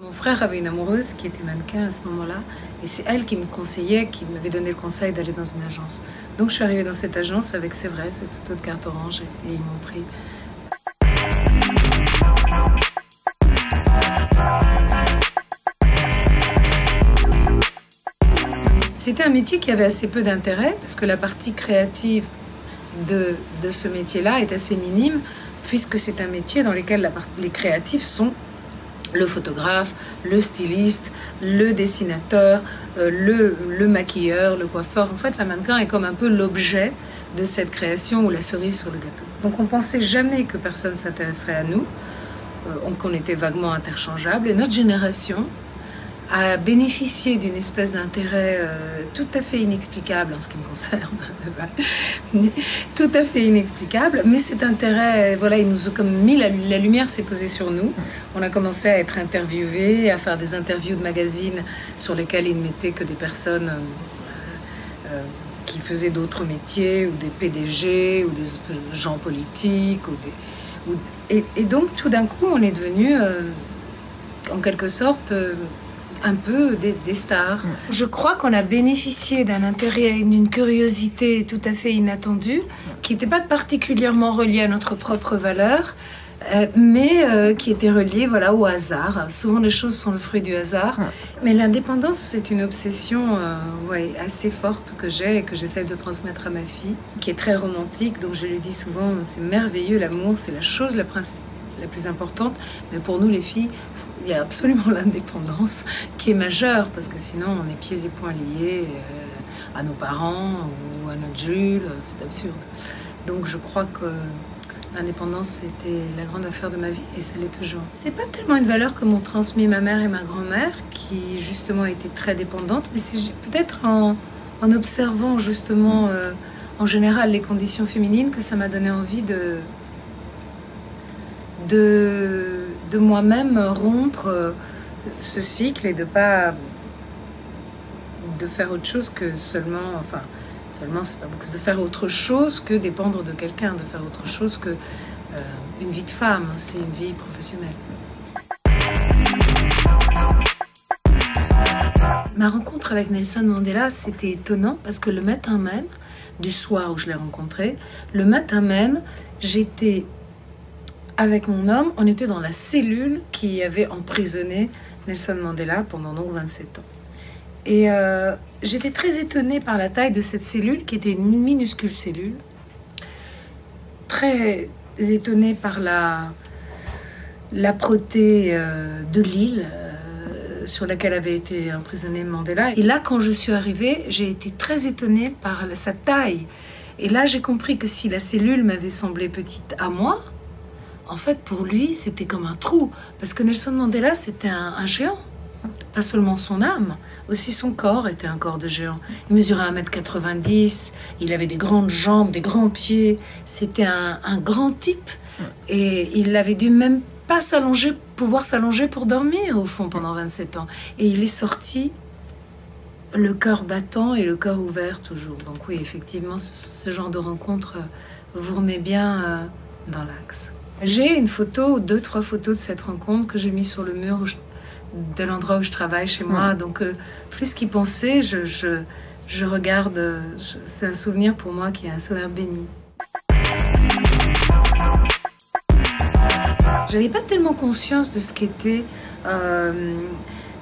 Mon frère avait une amoureuse qui était mannequin à ce moment-là, et c'est elle qui me conseillait, qui m'avait donné le conseil d'aller dans une agence. Donc je suis arrivée dans cette agence avec, c'est vrai, cette photo de carte orange, et ils m'ont pris. C'était un métier qui avait assez peu d'intérêt, parce que la partie créative de ce métier-là est assez minime, puisque c'est un métier dans lequel les créatifs sont le photographe, le styliste, le dessinateur, le maquilleur, le coiffeur. En fait, la mannequin est comme un peu l'objet de cette création ou la cerise sur le gâteau. Donc on pensait jamais que personne s'intéresserait à nous, qu'on était vaguement interchangeables. Et notre génération a bénéficié d'une espèce d'intérêt tout à fait inexplicable en ce qui me concerne, tout à fait inexplicable, mais cet intérêt, voilà, il nous a comme mis, la lumière s'est posée sur nous. On a commencé à être interviewés, à faire des interviews de magazines sur lesquels ils ne mettaient que des personnes qui faisaient d'autres métiers, ou des PDG, ou des gens politiques, et donc tout d'un coup on est devenu en quelque sorte un peu des stars. Je crois qu'on a bénéficié d'un intérêt et d'une curiosité tout à fait inattendue, qui n'était pas particulièrement reliée à notre propre valeur, mais qui était reliée, voilà, au hasard. Souvent les choses sont le fruit du hasard. Mais l'indépendance, c'est une obsession ouais, assez forte que j'ai et que j'essaie de transmettre à ma fille, qui est très romantique. Donc je lui dis souvent, c'est merveilleux, l'amour, c'est la chose la plus importante. Mais pour nous les filles, il y a absolument l'indépendance qui est majeure, parce que sinon on est pieds et poings liés à nos parents ou à notre Jules, c'est absurde. Donc je crois que l'indépendance, c'était la grande affaire de ma vie, et ça l'est toujours. C'est pas tellement une valeur que m'ont transmis ma mère et ma grand-mère, qui justement étaient très dépendantes, mais c'est peut-être en observant justement en général les conditions féminines que ça m'a donné envie de moi-même rompre ce cycle et de faire autre chose que seulement, enfin seulement c'est pas beaucoup, de faire autre chose que dépendre de quelqu'un, de faire autre chose que une vie de femme, c'est une vie professionnelle. Ma rencontre avec Nelson Mandela, c'était étonnant parce que le matin même, du soir où je l'ai rencontré, le matin même, j'étais avec mon homme, on était dans la cellule qui avait emprisonné Nelson Mandela pendant donc 27 ans. Et j'étais très étonnée par la taille de cette cellule, qui était une minuscule cellule. Très étonnée par l'âpreté de l'île sur laquelle avait été emprisonné Mandela. Et là, quand je suis arrivée, j'ai été très étonnée par sa taille. Et là, j'ai compris que si la cellule m'avait semblé petite à moi, en fait, pour lui, c'était comme un trou. Parce que Nelson Mandela, c'était un géant. Pas seulement son âme, aussi son corps était un corps de géant. Il mesurait 1,90 m, il avait des grandes jambes, des grands pieds. C'était un grand type. Et il avait dû même pas pouvoir s'allonger pour dormir, au fond, pendant 27 ans. Et il est sorti le cœur battant et le cœur ouvert toujours. Donc oui, effectivement, ce genre de rencontre vous remet bien dans l'axe. J'ai une photo, 2-3 photos de cette rencontre que j'ai mis sur le mur de l'endroit où je travaille chez moi. Donc, plus qu'y penser, je regarde. C'est un souvenir pour moi qui est un souvenir béni. J'avais pas tellement conscience de ce qu'étaient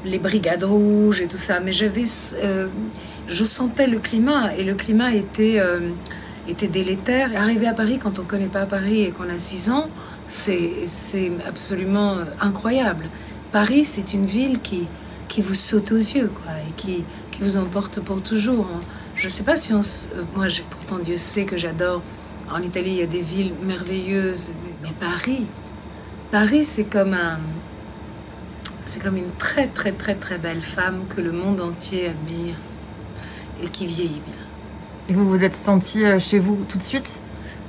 les brigades rouges et tout ça, mais je sentais le climat, et le climat était délétère. Arriver à Paris, quand on ne connaît pas Paris et qu'on a 6 ans, c'est absolument incroyable. Paris, c'est une ville qui vous saute aux yeux, quoi, et qui vous emporte pour toujours. Je ne sais pas si moi, pourtant, Dieu sait que j'adore. En Italie, il y a des villes merveilleuses, mais Paris, c'est comme une très, très, très, très belle femme que le monde entier admire et qui vieillit bien. Et vous vous êtes sentie chez vous tout de suite?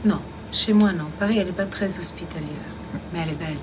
Non, chez moi non. Paris, elle n'est pas très hospitalière, mais elle est belle.